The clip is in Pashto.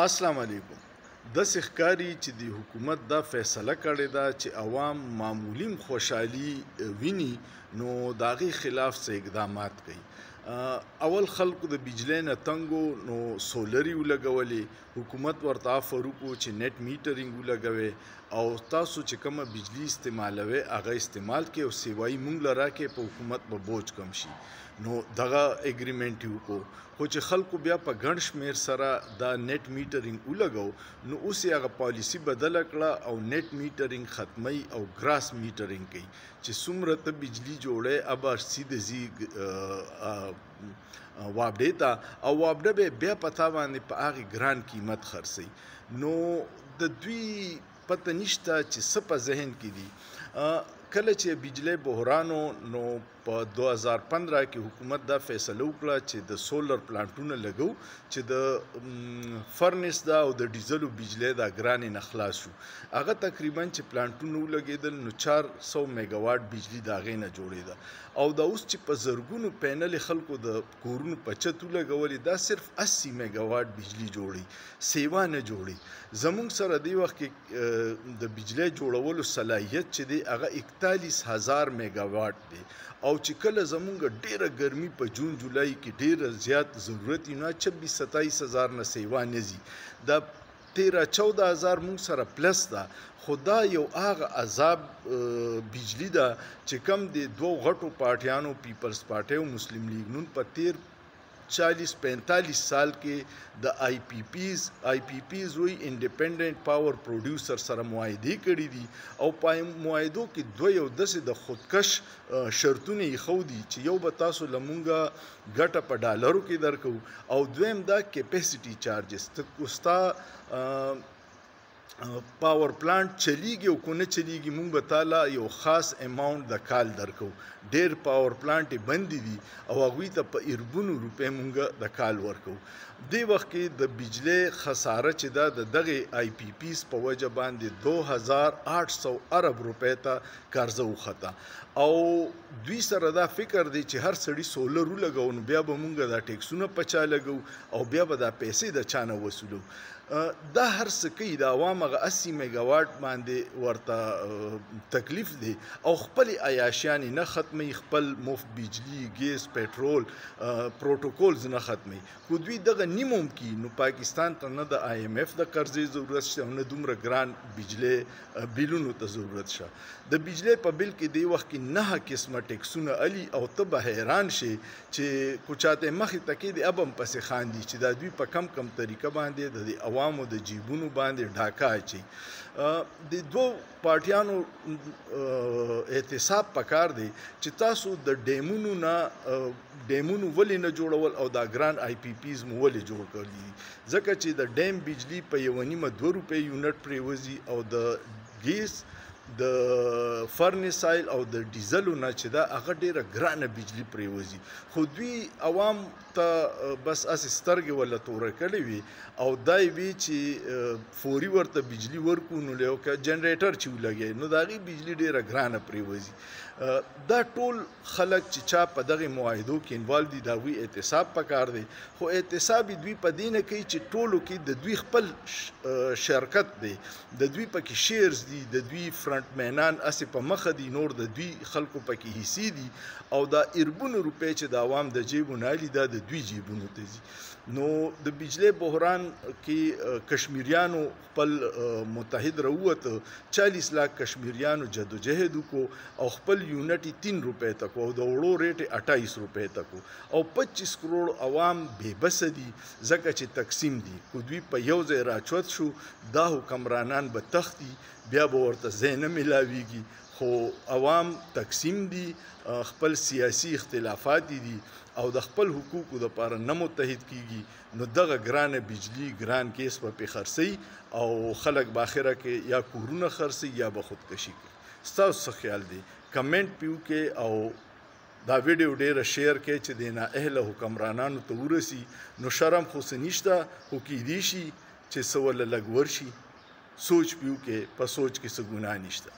السلام علیکم. داسې ښکاري چې د حکومت دا فیصله کړې ده چې عوام معمولي خوشحالي ویني نو د هغې خلاف څه اقدامات کوي. اول خلکو د بجلی نه تنګ وو نو سولري ولګولې، حکومت ورته افر وکړو چې نیټ میټرینګ ولګوئ او تاسو چې کومه بجلی استعمالوئ هغه استعمال کړئ او سیوایي موږ له راکړئ، په حکومت به بوج کم شي. نو دغه اګریمنټ یې وکړو، خو چې خلکو بیا په ګڼ شمېر سره دا نیټ میټرینګ ولګو نو اوس یې هغه پالیسي بدله کړه او نیټ میټرینګ ختموي او ګراس میټرینګ کوي چې څومره ته بجلی جوړی ابه سیده ځي وابډې ته او وابډه به بیا په تا باندې په هغې ګران قیمت خرڅوي. نو د دوی پته نشته چې څه په ذهن کې دي. کله چې بجلی بحران نو په 2015 کې حکومت دا فیصله وکړه چې د سولر پلانټونه لګو چې د فرنس دا او د ډیزلو بجلی دا ګرانې نه خلاص شو. هغه تقریبا چې پلانټونه ولګېدل نو 400 میګاواټ بجلی د هغې نه جوړېده او دا اوس چې په زرګونو پینلې خلکو د کورونو په چت ولګولې دا صرف 80 میګاواټ بجلی جوړي، سیوا نه جوړي. زمونږ سره دی وخت کې د بجلی جوړولو صلاحیت چې دی هغه 41,000 میګاواټ دی او چې کله زمونږ ډیره ګرمي په جون جولای کې ډیره زیات ضرورت وي نو 26-27,000 نه سیوا نه ځي. دا 13-14,000 مونږ سره پلس ده، خو دا یو هغه عذاب بجلی ده چې کم د دوو غټو پارټیانو پیپلز پارټي او مسلم لیگ نون په 40-45 سال کې د آی پی پیز وی انډیپندنٹ پاور پروډیوسر سره معاهدې کړي دي او په معاهدو کې دوی یو داسې د خودکش شرطونه یې ښودي چې یو به تاسو لمونږه ګټه په ډالرو کې درکو او دویم دا کیپیسټي چارجز ته ستا پاور پلانټ چلیږي او کو نه چلیږي مونږ به تاله یو خاص اماونټ د کال درکو. ډیر پاور پلانټ یې بندې دي او هغوی ته په اربونو روپۍ مونږ د کال ورکو. دې وخت کې د بجلی خساره چې ده د دغې آی پی پیز په وجه باندې 2,800 ارب روپۍ ته قرضه وخته او دوی سره دا فکر دی چې هر سړي سولر ولګو نو بیا به مونږ دا ټیکسونه په چا لګو او بیا به دا پیسې د چا نه وصولو. دا هر څه کوي د عوام هغه 80 میګاواټ باندې ورته تکلیف دی او خپلې عیاشیانې نه ختموي، خپل مفت بجلی، ګیس، پیټرول پروټوکولز نه ختموي. خو دوی دغه نیم هم کي نو پاکستان ته نه د آی ایم ایف د قرضې ضرورت شته او نه دومره ګران بجلی بیلونو ته ضرورت شته. د بجلی په بیل کې دی وخت کې 9 قسمه ټیکسونه علي او ته به حیران شي چې کو چاته مخې ته کېدي اب هم پسې خاندي چې دا دوی په کم طریقه باندې د عوامو د جیبونو باندې ډاکه اچي. د دوو پارټیانو احتساب پکار دی چې تاسو د ډیمونو ولې نه جوړول او دا ګران آی پی پیز مو ولې جوړ کړي دي ځکه چې د ډیم بجلی په 1.5-2 روپۍ یونټ پرېوځي او د ګیس د فرنسایل او د ډیزلو نه چې دا هغه ډیره ګرانه بجلی پرېوځي. خو دوی عوام ته بس اسې سترګې ولا توره کړې وي او دا یې وي چې فوري ورته بجلی ورکو نو یو جنریټر چې ولګوي نو د هغې بجلی ډیره ګرانه پرېوځي. دا ټول خلک چې چا په دغې معاهدو کې انوالو دي د هغوی احتساب پکار دی، خو احتساب یې دوی په دې نه کوي چې ټولو کې د دوی خپل شرکت دی، د دوی پکې شیرز دي، د دوی فرنټ مینان اسې په مخه دي، نور د دوی خلکو پکې حصې دي او دا اربونو روپۍ چې د عوام د جیبو نه علي دا د دوی جیبونو ته ځي. نو د بجلی بحران کې کشمیریانو خپل متحد راووته، 40 لاک کشمیریانو جدوجهد وکړو او خپل یونټ یې 3 روپۍ ته کړو او د وړو ریټ یې 28 روپۍ ته کړو او 25 کروڑ عوام بېبسه دي ځکه چې تقسیم دي. خو دوی په یو ځای راچوت شو، دا حکمرانان به تښتي، بیا به ورته ځای نه میلاویږي، خو عوام تقسیم دي، خپل سیاسي اختلافات دي او د خپل حقوقو دپاره نه متحد کیږي نو دغه ګرانه بجلی ګران کیس به پې خرڅوي او خلک به اخره کې یا کورونه خرڅوي یا به خودکشي کوي. ستاسو څه خیال دی؟ کمنټ پې وکړئ او دا ویډیو ډیره شیر کړئ چې د نااهله حکمرانانو ته ورسي. نو شرم خو څه نشته، خو کیدی شي چې څه ورله لږ ورشي. سوچ پې وکړئ، په سوچ کې څه ګناه نشته.